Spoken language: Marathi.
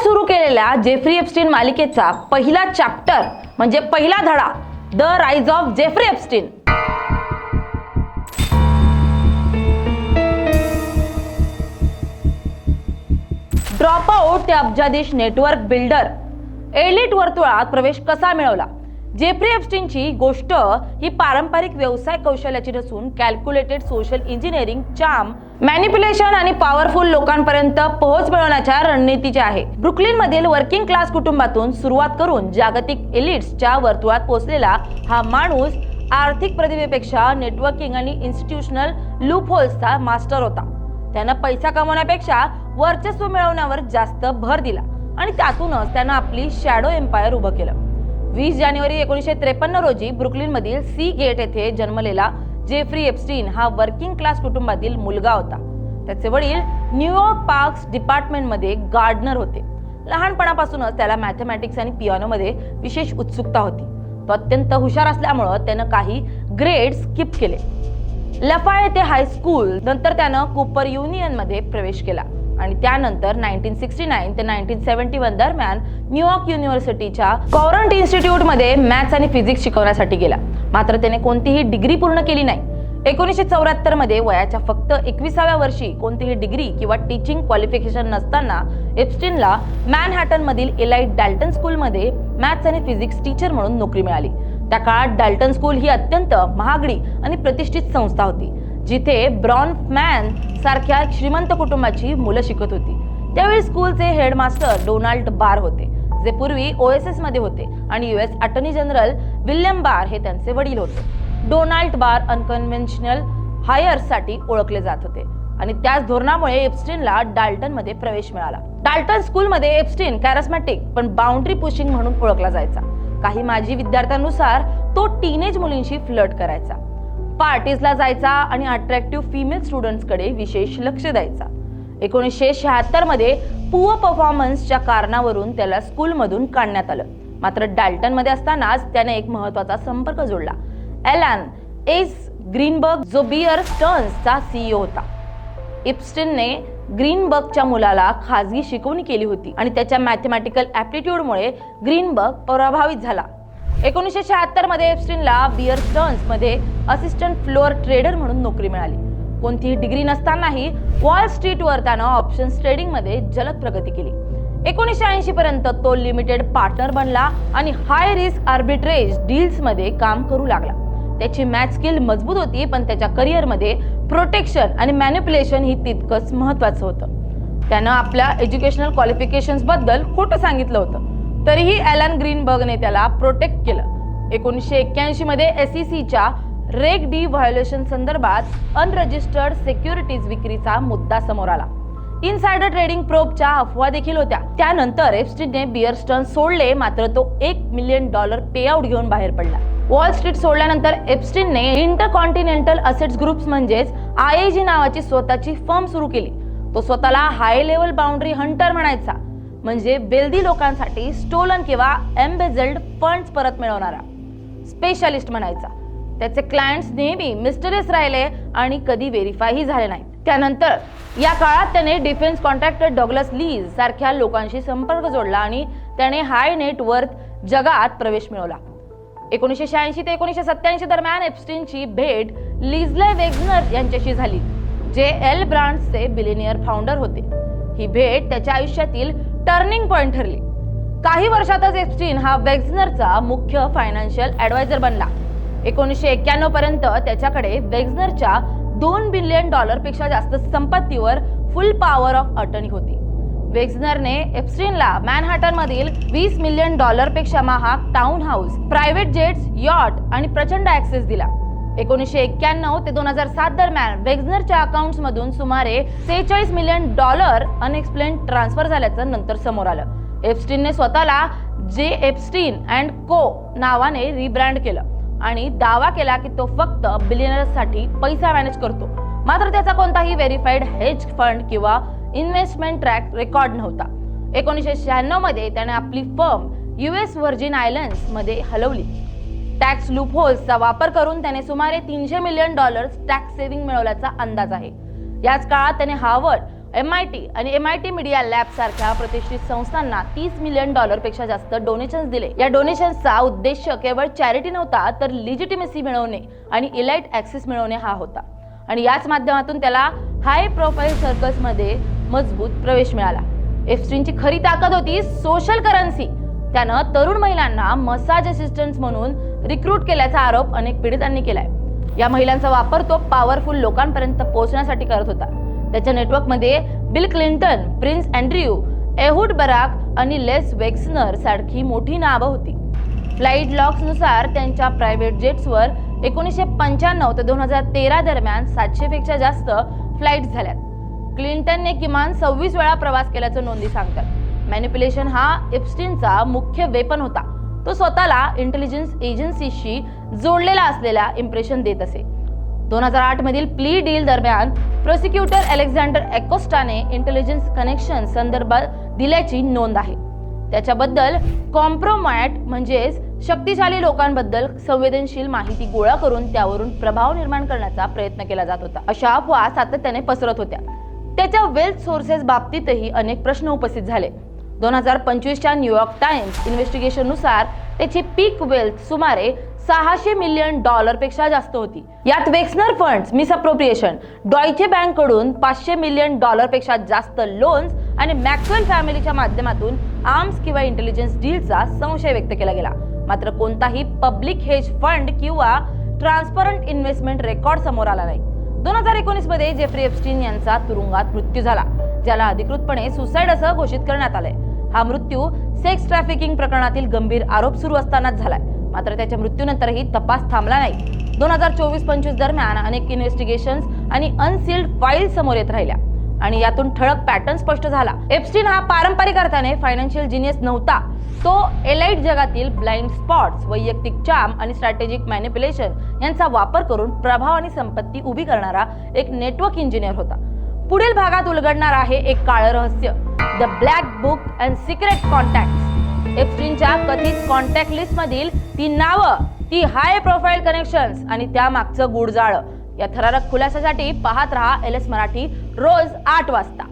सुरू केलेल्या जेफ्री एप्स्टीन मालिकेचा पहिला चॅप्टर म्हणजे पहिला धडा, the rise of Jeffrey Epstein. Drop out ते अब्जाधीश नेटवर्क बिल्डर, एलिट वर्तुळात प्रवेश कसा मिळवला. जेफ्री एप्स्टीनची गोष्ट ही पारंपरिक व्यवसाय कौशल्याची नसून calculated social engineering, charm, manipulation आणि पॉवरफुल लोकांपर्यंत पोहोच मिळवण्याच्या रणनीतीची आहे. ब्रुकलिन मधील वर्किंग क्लास कुटुंबातून सुरुवात करून जागतिक एलिट्सच्या वर्तुळात पोहोचलेला हा माणूस आर्थिक प्रतिभेपेक्षा नेटवर्किंग आणि इन्स्टिट्यूशनल लूपहोल्सचा मास्टर होता. त्यानं पैसा कमवण्यापेक्षा वर्चस्व मिळवण्यावर जास्त भर दिला आणि त्यातूनच त्यानं आपली शॅडो एम्पायर उभं केलं. 20 जानेवारी 1953 रोजी ब्रुकलिन मधील सी गेट येथे जन्मलेला जेफ्री एप्स्टीन हा वर्किंग क्लास कुटुंबातील मुलगा होता. त्याचे वडील न्यूयॉर्क पार्क्स डिपार्टमेंट मध्ये गार्डनर होते. लहानपणापासूनच त्याला मॅथमॅटिक्स आणि पियानो मध्ये विशेष उत्सुकता होती. तो अत्यंत हुशार असल्यामुळे त्यानं काही ग्रेड स्किप केले. लफायते हायस्कूल नंतर त्यानं कूपर युनियन मध्ये प्रवेश केला आणि त्यानंतर 1969 ते 1971 दरम्यान न्यूयॉर्क युनिव्हर्सिटीच्या कॉरंट इन्स्टिट्यूट मध्ये मॅथ्स आणि फिजिक्स शिकवण्यासाठी गेला. मात्र त्याने कोणतीही डिग्री पूर्ण केली नाही. 1974 मध्ये वयाच्या फक्त 21व्या वर्षी कोणतीही डिग्री किंवा टीचिंग क्वालिफिकेशन नसताना एप्स्टीनला मॅनहॅटन मधील एलाइट डाल्टन स्कूल मध्ये मॅथ्स आणि फिजिक्स टीचर म्हणून नोकरी मिळाली. त्या काळात डाल्टन स्कूल ही अत्यंत महागडी आणि प्रतिष्ठित संस्था होती, जिथे ब्रॉनमॅन सारख्या श्रीमंत कुटुंबाची मुलं शिकत होती. त्यावेळी स्कूलचे हेडमास्टर डोनाल्ड बार होते, जे पूर्वी OSS मध्ये होते आणि US अटॉर्नी जनरल विल्यम बार हे त्यांचे वडील होते. डोनाल्ड बार अनकन्व्हेन्शनल हायर्स साठी ओळखले जात होते आणि त्याच धोरणामुळे एप्स्टीनला डाल्टन मध्ये प्रवेश मिळाला. डाल्टन स्कूल मध्ये एप्स्टीन कॅरिस्मॅटिक पण बाउंड्री पुशिंग म्हणून ओळखला जायचा. काही माजी विद्यार्थ्यांनुसार तो टीनेज मुलींशी फ्लर्ट करायचा, पार्टीजला जायचा आणि अट्रॅक्टिव्ह फिमेल स्टुडंट्स कडे विशेष लक्ष द्यायचा. 1976 मध्ये पुअर परफॉर्मन्सच्या कारणावरून त्याला स्कूलमधून काढण्यात आलं. मात्र डाल्टन मध्ये असतानाच त्याने एक महत्त्वाचा संपर्क जोडला. ॲलन एस ग्रीनबर्ग, जो बिअर स्टर्न्सचा CEO होता. एप्स्टीनने ग्रीनबर्गच्या मुलाला खाजगी शिकवणी केली होती आणि त्याच्या मॅथमॅटिकल ॲप्टिट्यूडमुळे ग्रीनबर्ग प्रभावित झाला. 1976 मध्ये एप्स्टीनला बिअर स्टर्न्स मध्ये असिस्टंट फ्लोअर ट्रेडर म्हणून नोकरी मिळाली. कोणतीही डिग्री नसतानाही वॉल स्ट्रीटवर त्यानं ऑप्शन्स ट्रेडिंग मध्ये जलद प्रगती केली. 1980 पर्यंत तो लिमिटेड पार्टनर बनला आणि हाय रिस्क आर्बिट्रेज डील्स मध्ये काम करू लागला. त्याची मॅथ स्किल मजबूत होती, पण त्याच्या करिअर मध्ये प्रोटेक्शन आणि मॅनिप्युलेशन ही तितकंच महत्वाचं होतं. त्यानं आपल्या एज्युकेशनल क्वालिफिकेशन्स बद्दल खोटं सांगितलं होतं, तरीही ॲलन ग्रीनबर्गने त्याला प्रोटेक्ट केलं. 1981 मध्ये SECच्या रेग डी व्हायोलेशन संदर्भात अनरजिस्टर्ड सिक्युरिटीज विक्रीचा मुद्दा समोर आला. इनसायडर ट्रेडिंग प्रोबच्या अफवा देखील होत्या. त्यानंतर एप्स्टीनने बिअर स्टर्न्स सोडले, मात्र तो $1 मिलियन पे आउट घेऊन बाहेर पडला. वॉल स्ट्रीट सोडल्यानंतर एप्स्टीनने इंटरकॉन्टिनेंटल असेट्स ग्रुप्स म्हणजेच IAG नावाची स्वतःची फर्म सुरू केली. तो स्वतःला हाय लेवल बाउंड्री हंटर म्हणायचा, म्हणजे वेल्दी लोकांसाठी स्टोलन किंवा एम्बेझल्ड फंड्स परत मिळवणारा स्पेशालिस्ट म्हणायचा. त्याचे क्लायंट्स नेहमी मिस्टरीयस राहिले आणि कधी व्हेरीफायही झाले नाहीत. त्यानंतर या काळात त्याने डिफेन्स कॉन्ट्रॅक्टर डग्लस लीज सारख्या लोकांशी संपर्क जोडला आणि त्याने हाय नेटवर्थ जगात प्रवेश मिळवला. 1986 ते 1987 दरम्यान एप्स्टीनची भेट लिझले वेग्नर यांच्याशी झाली, जे एल ब्रँड्सचे बिलियनियर फाउंडर होते. ही भेट त्याच्या आयुष्यातील टर्निंग पॉइंट ठरली. काही वर्षातच एप्स्टीन हा वेग्नरचा मुख्य फायनान्शियल ॲडवायझर बनला. 1991 पर्यंत त्याच्याकडे वेग्नरच्या $2 बिलियन पेक्षा जास्त संपत्तीवर फुल पॉवर ऑफ अटर्नी होती. वेग्नरने एप्स्टीनला मॅनहॅटन मधील $20 मिलियन पेक्षा महाग टाउन हाऊस, प्रायव्हेट जेट्स, यॉट आणि प्रचंड ऍक्सेस दिला. 1991 ते 2007 दरम्यान वेग्नरच्या अकाउंट्स मधून सुमारे $46 मिलियन अनएक्सप्लेन्ड ट्रान्सफर झाल्याचं नंतर समोर आलं. एप्स्टीनने स्वतःला जे एप्स्टीन अँड को नावाने रिब्रँड केलं आणि दावा केला की तो फक्त बिलियनर्ससाठी पैसा मॅनेज करतो. मात्र त्याचा कोणताही व्हेरीफाईड हेज फंड किंवा इन्व्हेस्टमेंट ट्रॅक रेकॉर्ड नव्हता. 1996 मध्ये त्याने आपली फर्म US व्हर्जिन आयलँड्स मध्ये हलवली. टॅक्स लूपहोल्सचा वापर करून त्याने सुमारे $300 मिलियन टॅक्स सेव्हिंग मिळवल्याचा अंदाज आहे. याच काळात त्याने हार्वर्ड MIT आणि MIT मीडिया लॅब सारख्या प्रतिष्ठित संस्थांना $30 मिलियन पेक्षा जास्त डोनेशन्स दिले. या डोनेशन्सचा उद्देश केवळ चॅरिटी नव्हता, तर लिजिटिमेसी मिळवणे आणि इलाइट ॲक्सेस मिळवणे हा होता. आणि याच माध्यमातून त्याला हाय प्रोफाईल सर्कल्समध्ये मजबूत प्रवेश मिळाला. एप्स्टीनची खरी ताकद होती सोशल करन्सी. त्यानं तरुण महिलांना मसाज असिस्टंट्स म्हणून रिक्रूट केल्याचा आरोप अनेक पीडितांनी केलाय. या महिलांचा वापर तो पॉवरफुल लोकांपर्यंत पोहोचण्यासाठी करत होता. त्याच्या नेटवर्कमध्ये Bill Clinton, Prince Andrew, Ehud Barak आणि लेस वेक्सनर सारखी मोठी नावं होती. फ्लाईट लॉग्सनुसार त्यांच्या प्रायव्हेट जेट्सवर 1995 ते 2013 दरम्यान 700 पेक्षा जास्त फ्लाईट्स झाल्यात. क्लिंटनने किमान 26 वेळा प्रवास केल्याचं नोंदी सांगतात. मॅनिप्युलेशन हा एप्स्टीनचा मुख्य वेपन होता. तो स्वतःला इंटेलिजन्स एजन्सीशी जोडलेला असलेला इम्प्रेशन देत असे. 2008 मधील प्ली डील दरम्यान प्रोसिक्युटर अलेक्झांडर ॲकोस्टाने इंटेलिजन्स कनेक्शन संदर्भात दिल्याची नोंद आहे. त्याच्याबद्दल कॉम्प्रोमॅट म्हणजेच शक्तिशाली लोकांबद्दल संवेदनशील माहिती गोळा करून त्यावरून प्रभाव निर्माण करण्याचा प्रयत्न केला जात होता. अशा अफवा सातत्याने पसरत होत्या. त्याच्या वेल्थ सोर्सेस बाबतीतही अनेक प्रश्न उपस्थित झाले. 2025च्या न्यूयॉर्क टाइम्स इन्व्हेस्टिगेशननुसार त्याची पीक वेल्थ सुमारे $600 मिलियन पेक्षा जास्त होती. यात वेक्सनर फंड्स, मिसअप्रोप्रिएशन, डॉयचे बँक कडून $500 मिलियन पेक्षा जास्त लोन्स आणि मॅक्सवेल फॅमिलीच्या माध्यमातून आर्म्स किंवा इंटेलिजन्स डीलचा संशय व्यक्त केला गेला. मात्र कोणताही पब्लिक हेज फंड किंवा ट्रान्सपरंट इन्व्हेस्टमेंट रेकॉर्ड समोर आला नाही. 2019 मध्ये जेफ्री एप्स्टीन यांचा तुरुंगात मृत्यू झाला, ज्याला अधिकृतपणे सुसाईड असं घोषित करण्यात आलंय. हा मृत्यू सेक्स ट्रॅफिकिंग प्रकरणातील गंभीर आरोप सुरू असतानाच झालाय. मात्र त्याच्या मृत्यूनंतरही तपास थांबला नाही. 2024-25 दरम्यान अनेक इन्व्हेस्टिगेशन्स आणि अनसील्ड फाईल्स समोर येत राहिल्या आणि यातून ठळक पॅटर्न स्पष्ट झाला. एप्स्टीन हा पारंपरिक अर्थाने फायनान्शियल जिनियस नव्हता. तो एलाइट जगातील ब्लाइंड स्पॉट्स, वैयक्तिक चार्म आणि स्ट्रॅटेजिक मॅनिप्युलेशन यांचा वापर करून प्रभाव आणि संपत्ती उभी करणारा एक नेटवर्क इंजिनियर होता. पुढील भागात उलगडणार आहे एक काळं रहस्य, the black book and secret contacts. एप्स्टीनच्या कथित कॉन्टॅक्ट लिस्ट मधील ती नावं, ती हाय प्रोफाईल कनेक्शन्स आणि त्या मागचं गूढ जाळं. या थरारक खुलाशासाठी पाहत रहा LS मराठी रोज 8 वाजता.